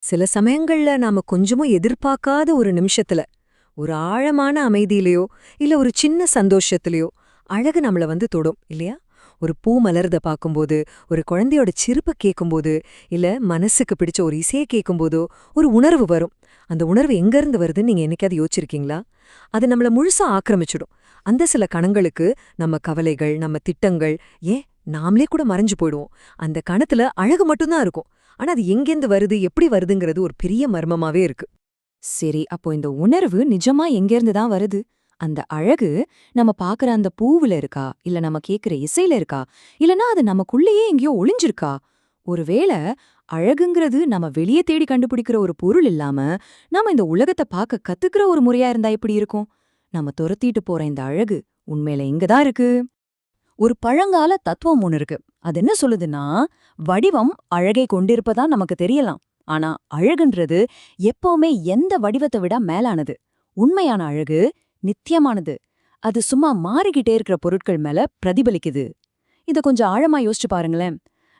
சில சமயங்கள்ல நாம கொஞ்சமும் எதிர்பார்க்காத ஒரு நிமிஷத்துல, ஒரு ஆழமான அமைதியிலயோ, இல்ல ஒரு சின்ன சந்தோஷத்திலயோ, அழகு நம்மள வந்து தொடும் இல்லையா? ஒரு பூ மலர்றத பார்க்கும்போது, ஒரு குழந்தையோட சிரிப்ப கேட்கும்போது, இல்ல மனசுக்கு பிடிச்ச ஒரு இசைய கேட்கும்போதோ, ஒரு உணர்வு வரும். அந்த உணர்வு எங்கேருந்து வருதுன்னு நீங்க என்னைக்காவது யோசிச்சிருக்கீங்களா? அது நம்மள முழுசா ஆக்கிரமிச்சுடும். அந்த சில கணங்களுக்கு நம்ம கவலைகள், நம்ம திட்டங்கள், ஏன் நாமளே கூட மறைஞ்சு போயிடுவோம். அந்த கணத்துல அழகு மட்டும் தான் இருக்கும். ஆனா அது எங்கேருந்து வருது, எப்படி வருதுங்கிறது ஒரு பெரிய மர்மமாவே இருக்கு. சரி, அப்போ இந்த உணர்வு நிஜமா எங்கேருந்து தான் வருது? அந்த அழகு நம்ம பாக்குற அந்த பூவுல இருக்கா? இல்ல நம்ம கேக்குற இசையில இருக்கா? இல்லனா அது நமக்குள்ளேயே எங்கேயோ ஒளிஞ்சிருக்கா? ஒருவேள அழகுங்கிறது நம்ம வெளிய தேடி கண்டுபிடிக்கிற ஒரு பொருள் இல்லாம, நாம இந்த உலகத்த பாக்க கத்துக்கிற ஒரு முறையா இருந்தா எப்படி இருக்கும்? நம்ம துரத்திட்டு போற இந்த அழகு உண்மையில எங்க தான் இருக்கு? ஒரு பழங்கால தத்துவம் ஒண்ணு இருக்கு. அது என்ன சொல்லுதுன்னா, வடிவம் அழகை கொண்டிருப்பதா நமக்கு தெரியலாம். ஆனா அழகுன்றது எப்பவுமே எந்த வடிவத்தை விட மேலானது. உண்மையான அழகு நித்தியமானது. அது சும்மா மாறிக்கிட்டே இருக்கிற பொருட்கள் மேல பிரதிபலிக்குது. இத கொஞ்சம் ஆழமா யோசிச்சு பாருங்களேன்.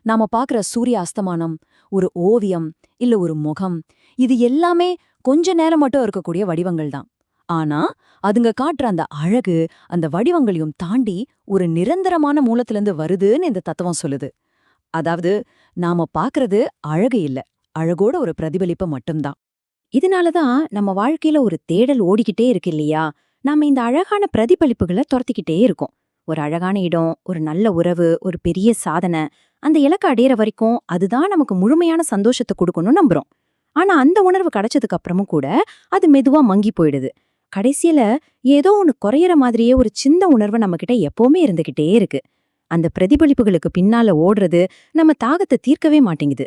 நாம பாக்குற சூரிய அஸ்தமானம், ஒரு ஓவியம், இல்ல ஒரு முகம், இது எல்லாமே கொஞ்ச நேரம் மட்டும் இருக்கக்கூடிய வடிவங்கள் தான். ஆனா அதுங்க காட்டுற அந்த அழகு, அந்த வடிவங்களையும் தாண்டி ஒரு நிரந்தரமான மூலத்திலிருந்து வருதுன்னு இந்த தத்துவம் சொல்லுது. அதாவது நாம பாக்குறது அழகு இல்ல, அழகோட ஒரு பிரதிபலிப்பு மட்டும்தான். இதனாலதான் நம்ம வாழ்க்கையில ஒரு தேடல் ஓடிக்கிட்டே இருக்கு இல்லையா? நாம இந்த அழகான பிரதிபலிப்புகளை துரத்திக்கிட்டே இருக்கோம். ஒரு அழகான இடம், ஒரு நல்ல உறவு, ஒரு பெரிய சாதனை, அந்த இலக்கை அடையிற வரைக்கும் அதுதான் நமக்கு முழுமையான சந்தோஷத்தை கொடுக்கணும்னு நம்புறோம். ஆனா அந்த உணர்வு கிடைச்சதுக்கு அப்புறமும் கூட அது மெதுவா மங்கி போயிடுது. கடைசியில ஏதோ ஒண்ணு குறையற மாதிரியே ஒரு சின்ன உணர்வு நம்ம கிட்ட எப்பவுமே இருந்துகிட்டே இருக்கு. அந்த பிரதிபலிப்புகளுக்கு பின்னால ஓடுறது நம்ம தாகத்தை தீர்க்கவே மாட்டேங்குது.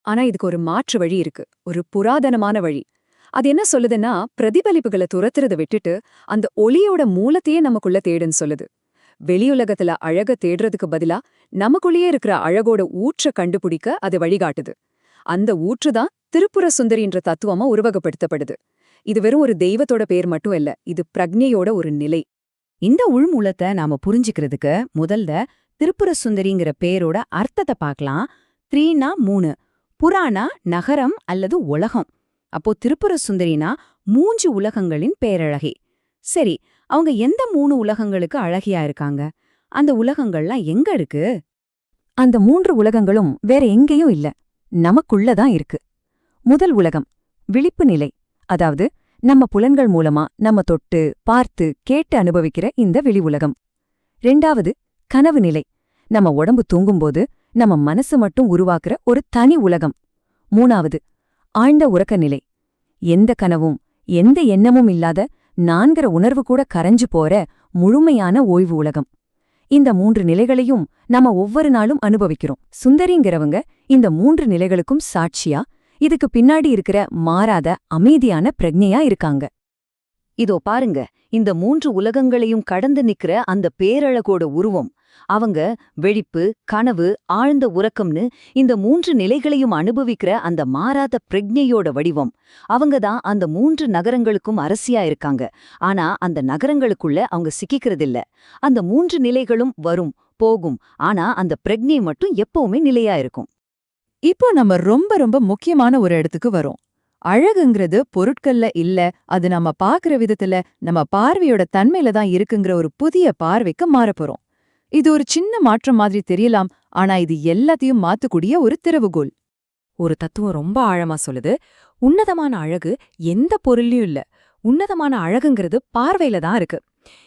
ஆனா இதுக்கு ஒரு மாற்று வழி இருக்கு. ஒரு புராதனமான வழி. அது என்ன சொல்லுதுன்னா, பிரதிபலிப்புகள துரத்துறத விட்டுட்டு, அந்த ஒளியோட மூலத்தையே நமக்குள்ள தேடுன்னு சொல்லுது. வெளியுலகத்துல அழக தேடுறதுக்கு பதிலா, நமக்குள்ளேயே இருக்கிற அழகோட ஊற்ற கண்டுபிடிக்க அது வழிகாட்டுது. அந்த ஊற்று தான் திருப்புர சுந்தரின்ற தத்துவமா உருவகப்படுத்தப்படுது. இது வெறும் ஒரு தெய்வத்தோட பேர் மட்டும் இல்ல. இது பிரக்ஞையோட ஒரு நிலை. இந்த உள்மூலத்தை நாம புரிஞ்சுக்கிறதுக்கு முதல்ல திரிபுர சுந்தரிங்கிற பேரோட அர்த்தத்தை பார்க்கலாம். த்ரீனா 3, புராணா நகரம் அல்லது உலகம். அப்போ திரிபுர சுந்தரினா 3 உலகங்களின் பேரழகி. சரி, அவங்க எந்த 3 உலகங்களுக்கு அழகியா இருக்காங்க? அந்த உலகங்கள்லாம் எங்க இருக்கு? அந்த 3 உலகங்களும் வேற எங்கேயும் இல்ல, நமக்குள்ளதான் இருக்கு. முதல் உலகம் விழிப்பு நிலை. அதாவது நம்ம புலன்கள் மூலமா நம்ம தொட்டு பார்த்து கேட்டு அனுபவிக்கிற இந்த வெளி உலகம். 2வது கனவு நிலை. நம்ம உடம்பு தூங்கும்போது நம்ம மனசு மட்டும் உருவாக்குற ஒரு தனி உலகம். 3வது ஆழ்ந்த உறக்க நிலை. எந்த கனவும் எந்த எண்ணமும் இல்லாத நான்கிற உணர்வு கூட கரைஞ்சு போற முழுமையான ஓய்வு உலகம். இந்த 3 நிலைகளையும் நாம ஒவ்வொரு நாளும் அனுபவிக்கிறோம். சுந்தரிங்கிறவங்க இந்த 3 நிலைகளுக்கும் சாட்சியா, இதுக்கு பின்னாடி இருக்கிற மாறாத அமைதியான பிரக்ஞையா இருக்காங்க. இதோ பாருங்க, இந்த 3 உலகங்களையும் கடந்து நிக்கிற அந்த பேரழகோட உருவம். அவங்க விழிப்பு, கனவு, ஆழ்ந்த உறக்கம்னு இந்த 3 நிலைகளையும் அனுபவிக்கிற அந்த மாறாத பிரக்ஞையோட வடிவம். அவங்க தான் அந்த 3 நகரங்களுக்கும் அரசியா இருக்காங்க. ஆனா அந்த நகரங்களுக்குள்ள அவங்க சிக்கிக்கிறதில்ல. அந்த 3 நிலைகளும் வரும் போகும். ஆனா அந்த பிரக்ஞை மட்டும் எப்பவுமே நிலையா இருக்கும். இப்போ நம்ம ரொம்ப ரொம்ப முக்கியமான ஒரு இடத்துக்கு வரோம். அழகுங்கிறது பொருட்கள்ல இல்ல, அது நம்ம பாக்குற விதத்துல, நம்ம பார்வையோட தன்மையில தான் இருக்குங்கிற ஒரு புதிய பார்வைக்கு மாறப்போறோம். இது ஒரு சின்ன மாற்றம் மாதிரி தெரியலாம், ஆனா இது எல்லாத்தையும் மாத்தக்கூடிய ஒரு திறவுகோல். ஒரு தத்துவம் ரொம்ப ஆழமா சொல்லுது, உன்னதமான அழகு எந்த பொருள்லயும் இல்ல, உன்னதமான அழகுங்கிறது பார்வையில தான் இருக்கு.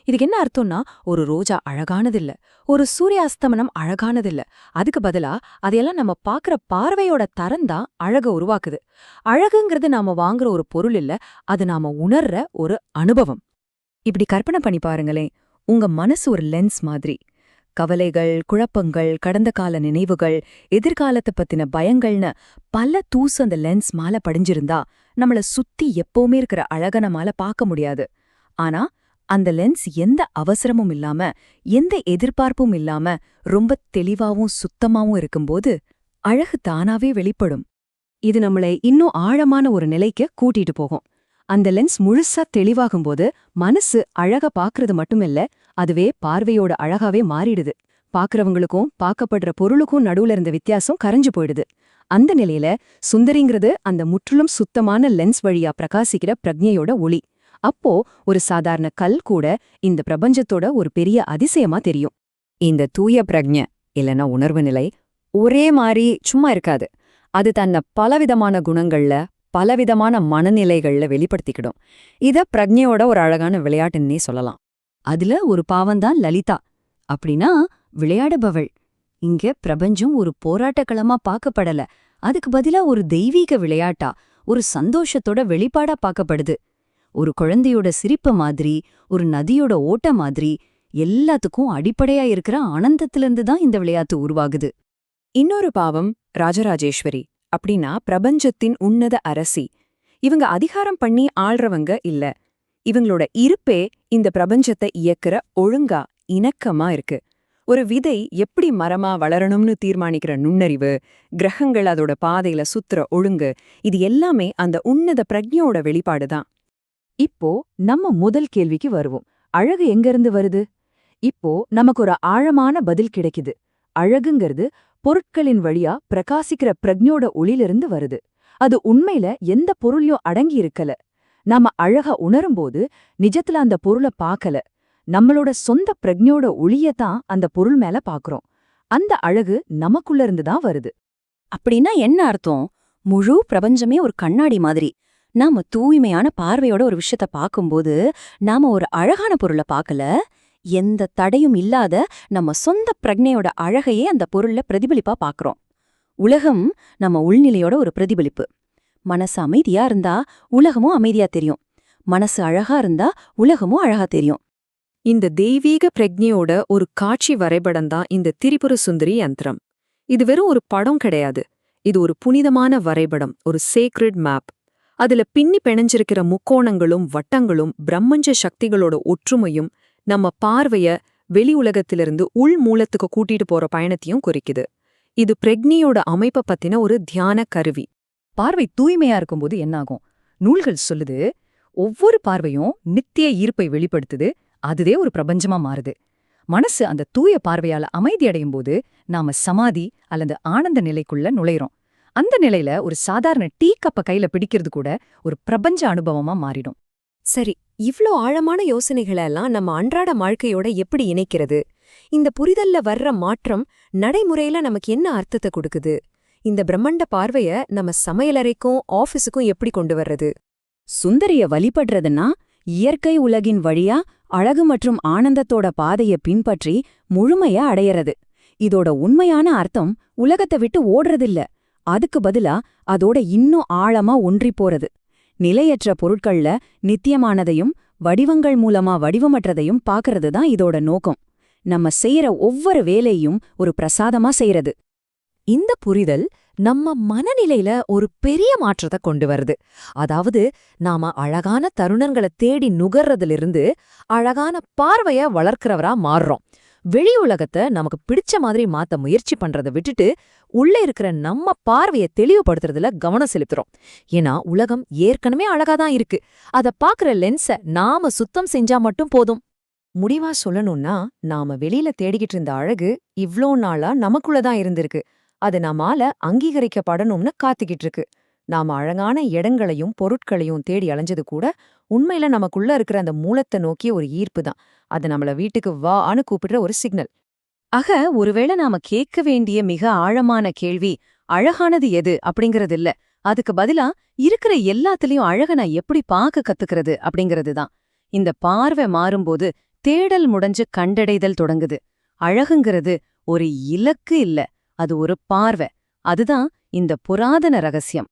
இதுக்கு என்ன அர்த்தம்னா, ஒரு ரோஜா அழகானதில்ல, ஒரு சூரிய அஸ்தமனம் அழகானதில்ல. அதுக்கு பதிலா அதையெல்லாம் நம்ம பாக்குற பார்வையோட தரம்தான் அழக உருவாக்குது. அழகுங்கிறது நாம வாங்குற ஒரு பொருள் இல்ல, அது நாம உணர்ற ஒரு அனுபவம். இப்படி கற்பனை பண்ணி பாருங்களேன், உங்க மனசு ஒரு லென்ஸ் மாதிரி. கவலைகள், குழப்பங்கள், கடந்த கால நினைவுகள், எதிர்காலத்தை பத்தின பயங்கள்னு பல தூசு அந்த லென்ஸ் மேல படிஞ்சிருந்தா நம்மள சுத்தி எப்பவுமே இருக்கிற அழக நம்மால பார்க்க முடியாது. ஆனா அந்த லென்ஸ் எந்த அவசரமும் இல்லாம, எந்த எதிர்பார்ப்பும் இல்லாம ரொம்ப தெளிவாவும் சுத்தமாவும் இருக்கும்போது அழகு தானாவே வெளிப்படும். இது நம்மளை இன்னும் ஆழமான ஒரு நிலைக்கு கூட்டிட்டு போகும். அந்த லென்ஸ் முழுசா தெளிவாகும்போது மனசு அழக பாக்குறது மட்டுமில்ல, அதுவே பார்வையோட அழகாவே மாறிடுது. பாக்குறவங்களுக்கும் பார்க்கப்படுற பொருளுக்கும் நடுவுல இருந்த வித்தியாசம் கரைஞ்சு போயிடுது. அந்த நிலையில சுந்தரிங்கிறது அந்த முற்றிலும் சுத்தமான லென்ஸ் வழியா பிரகாசிக்கிற பிரக்ஞையோட ஒளி. அப்போ ஒரு சாதாரண கல் கூட இந்த பிரபஞ்சத்தோட ஒரு பெரிய அதிசயமா தெரியும். இந்த தூய பிரக்ஞ இல்லனா உணர்வு நிலை ஒரே மாதிரி சும்மா இருக்காது. அது தன்னை பலவிதமான குணங்கள்ல பலவிதமான மனநிலைகள்ல வெளிப்படுத்திக்கிடும். இத பிரக்ஞையோட ஒரு அழகான விளையாட்டுன்னே சொல்லலாம். அதுல ஒரு பாவம்தான் லலிதா. அப்படின்னா விளையாடுபவள். இங்க பிரபஞ்சம் ஒரு போராட்டக்களமா பார்க்கப்படல, அதுக்கு பதிலா ஒரு தெய்வீக விளையாட்டா, ஒரு சந்தோஷத்தோட வெளிப்பாடா பார்க்கப்படுது. ஒரு குழந்தையோட சிரிப்பு மாதிரி, ஒரு நதியோட ஓட்ட மாதிரி, எல்லாத்துக்கும் அடிப்படையா இருக்கிற ஆனந்தத்திலிருந்து தான் இந்த விளையாட்டு உருவாகுது. இன்னொரு பாவம் ராஜராஜேஸ்வரி. அப்படின்னா பிரபஞ்சத்தின் உன்னத அரசி. இவங்க அதிகாரம் பண்ணி ஆள்றவங்க இல்ல. இவங்களோட இருப்பே இந்த பிரபஞ்சத்தை இயக்குற ஒழுங்கா இணக்கமா இருக்கு. ஒரு விதை எப்படி மரமா வளரணும்னு தீர்மானிக்கிற நுண்ணறிவு, கிரகங்கள் அதோட பாதையில சுத்துற ஒழுங்கு, இது எல்லாமே அந்த உன்னத பிரக்ஞையோட வெளிப்பாடுதான். இப்போ நம்ம முதல் கேள்விக்கு வருவோம். அழகு எங்கிருந்து வருது? இப்போ நமக்கு ஒரு ஆழமான பதில் கிடைக்குது. அழகுங்கிறது பொருட்களின் வழியா பிரகாசிக்கிற பிரக்ஞோட ஒளியிலிருந்து வருது. அது உண்மையில எந்த பொருளையும் அடங்கி இருக்கல. நாம அழக உணரும்போது நிஜத்துல அந்த பொருளை பார்க்கல, நம்மளோட சொந்த பிரக்ஞோட ஒளியத்தான் அந்த பொருள் மேல பாக்குறோம். அந்த அழகு நமக்குள்ள இருந்து தான் வருது. அப்படின்னா என்ன அர்த்தம்? முழு பிரபஞ்சமே ஒரு கண்ணாடி மாதிரி. நாம தூய்மையான பார்வையோட ஒரு விஷயத்த பார்க்கும்போது நாம ஒரு அழகான பொருளை பார்க்கல, எந்த தடையும் இல்லாத நம்ம சொந்த பிரக்ஞையோட அழகையே அந்த பொருள்ல பிரதிபலிப்பா பார்க்கறோம். உலகம் நம்ம உள்நிலையோட ஒரு பிரதிபலிப்பு. மனசு அமைதியா இருந்தா உலகமும் அமைதியா தெரியும். மனசு அழகா இருந்தா உலகமும் அழகா தெரியும். இந்த தெய்வீக பிரக்ஞையோட ஒரு காட்சி வரைபடம்தான் இந்த திரிபுர சுந்தரி யந்திரம். இது வெறும் ஒரு படம் கிடையாது. இது ஒரு புனிதமான வரைபடம், ஒரு சேக்ரெட் மேப். அதுல பின்னி பிணைஞ்சிருக்கிற முக்கோணங்களும் வட்டங்களும் பிரம்மஞ்ச சக்திகளோட ஒற்றுமையும் நம்ம பார்வைய வெளி உலகத்திலிருந்து உள் மூலத்துக்கு கூட்டிட்டு போற பயணத்தையும் குறிக்குது. இது பிரக்ஞையோட அமைப்பை பத்தின ஒரு தியான கருவி. பார்வை தூய்மையா இருக்கும்போது என்னாகும்? நூல்கள் சொல்லுது, ஒவ்வொரு பார்வையும் நித்திய ஈர்ப்பை வெளிப்படுத்துது. அதுவே ஒரு பிரபஞ்சமா மாறுது. மனசு அந்த தூய பார்வையால அமைதியடையும் போது நாம சமாதி அல்லது ஆனந்த நிலைக்குள்ள நுழைறோம். அந்த நிலையில ஒரு சாதாரண டீ கப்ப கையில பிடிக்கிறது கூட ஒரு பிரபஞ்ச அனுபவமா மாறிடும். சரி, இவ்ளோ ஆழமான யோசனைகளை எல்லாம் நம்ம அன்றாட வாழ்க்கையோட எப்படி இணைக்கிறது? இந்த புரிதல்ல வர்ற மாற்றம் நடைமுறையில நமக்கு என்ன அர்த்தத்தை கொடுக்குது? இந்த பிரம்மண்ட பார்வைய நம்ம சமையலறைக்கும் ஆபீஸுக்கும் எப்படி கொண்டு வர்றது? சுந்தரிய வழிபடுறதுன்னா இயற்கை உலகின் வழியா அழகு மற்றும் ஆனந்தத்தோட பாதைய பின்பற்றி முழுமையா அடையறது. இதோட உண்மையான அர்த்தம் உலகத்தை விட்டு ஓடுறதில்ல, அதுக்கு பதிலா அதோட இன்னும் ஆழமா ஒன்றிப் போறது. நிலையற்ற பொருட்கள்ல நித்தியமானதையும் வடிவங்கள் மூலமா வடிவமற்றதையும் பார்க்கறது தான் இதோட நோக்கம். நம்ம செய்யற ஒவ்வொரு வேலையும் ஒரு பிரசாதமா செய்யறது. இந்த புரிதல் நம்ம மனநிலையில ஒரு பெரிய மாற்றத்தை கொண்டு வருது. அதாவது நாம அழகான தருணங்களை தேடி நுகர்றதிலிருந்து அழகான பார்வைய வளர்க்கிறவரா மாறுறோம். வெளி உலகத்தை நமக்கு பிடிச்ச மாதிரி மாத்த முயற்சி பண்றதை விட்டுட்டு உள்ள இருக்கிற நம்ம பார்வையை தெளிவுபடுத்துறதுல கவனம் செலுத்துறோம். ஏன்னா உலகம் ஏற்கனவே அழகாதான் இருக்கு. அத பாக்குற லென்ஸ நாம சுத்தம் செஞ்சா மட்டும் போதும். முடிவா சொல்லணும்னா, நாம வெளியில தேடிக்கிட்டு இருந்த அழகு இவ்ளோ நாளா நமக்குள்ளதான் இருந்திருக்கு. அது நம்மால அங்கீகரிக்கப்படணும்னு காத்துக்கிட்டு இருக்கு. நாம அழகான இடங்களையும் பொருட்களையும் தேடி அலைஞ்சது கூட உண்மையில நமக்குள்ள இருக்கிற அந்த மூலத்தை நோக்கிய ஒரு ஈர்ப்பு தான். அது நம்மள வீட்டுக்கு வான்னு கூப்பிடுற ஒரு சிக்னல். ஆக, ஒருவேளை நாம கேட்க வேண்டிய மிக ஆழமான கேள்வி அழகானது எது அப்படிங்கறது இல்ல. அதுக்கு பதிலா இருக்கிற எல்லாத்துலயும் அழக நான் எப்படி பார்க்க கத்துக்கிறது அப்படிங்கிறது தான். இந்த பார்வை மாறும்போது தேடல் முடிஞ்சு கண்டடைதல் தொடங்குது. அழகுங்கிறது ஒரு இலக்கு இல்ல, அது ஒரு பார்வை. அதுதான் இந்த புராதன ரகசியம்.